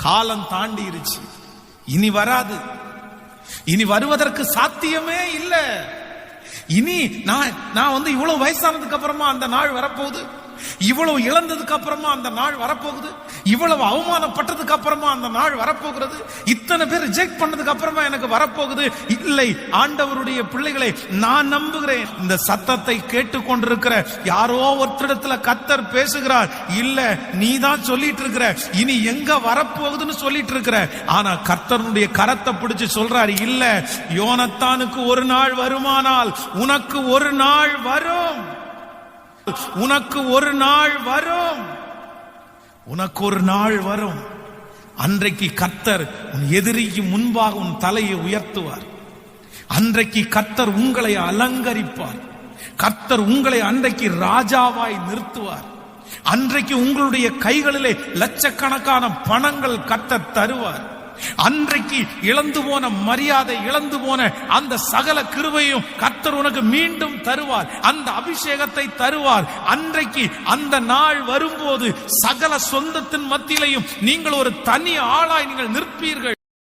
காலம் தாண்டிருச்சு, இனி வராது, இனி வருவதற்கு சாத்தியமே இல்லை. இனி நான் இவ்வளவு வயசானதுக்கு அப்புறமா அந்த நாள் வரப்போகுது, இவ்வளவு இழந்ததுக்கு அப்புறமா அந்த நாள் வரப்போகுது, இவ்வளவு அவமானப்பட்டதுக்கு அப்புறமா அந்த நாள் வரப்போகிறது, இத்தனை பேர் ரிஜெக்ட் பண்ணதுக்கு அப்புறமா எனக்கு வரப்போகுது. இல்லை, ஆண்டவருடைய பிள்ளைகளை நான் நம்புகிறேன். இந்த சத்தத்தை கேட்டுக்கொண்டிருக்கிற யாரோ ஒருத்தரிடத்துல கர்த்தர் பேசுகிறார். இல்ல, நீ தான் சொல்லிட்டு இருக்கிற இனி எங்க வரப்போகுதுன்னு சொல்லிட்டு இருக்கிற. ஆனா கர்த்தருடைய கரத்தை பிடிச்சு சொல்றாரு, இல்ல, யோனத்தானுக்கு ஒரு நாள் வருமானால் உனக்கு ஒரு நாள் வரும், உனக்கு ஒரு நாள் வரும், உனக்கு ஒரு நாள் வரும். அன்றைக்கு கர்த்தர் உன் எதிரிக்கு முன்பாக உன் தலையை உயர்த்துவார். அன்றைக்கு கர்த்தர் உங்களை அலங்கரிப்பார். கர்த்தர் உங்களை அன்றைக்கு ராஜாவாய் நிறுத்துவார். அன்றைக்கு உங்களுடைய கைகளிலே லட்சக்கணக்கான பணங்கள் கர்த்தர் தருவார். அன்றைக்கு இழந்து போன மரியாதை, இழந்து போன அந்த சகல கிருபையும் கர்த்தர் உனக்கு மீண்டும் தருவார். அந்த அபிஷேகத்தை தருவார். அன்றைக்கு அந்த நாள் வரும்போது சகல சொந்தத்தின் மத்தியிலையும் நீங்கள் ஒரு தனி ஆளாய் நீங்கள் நிற்பீர்கள்.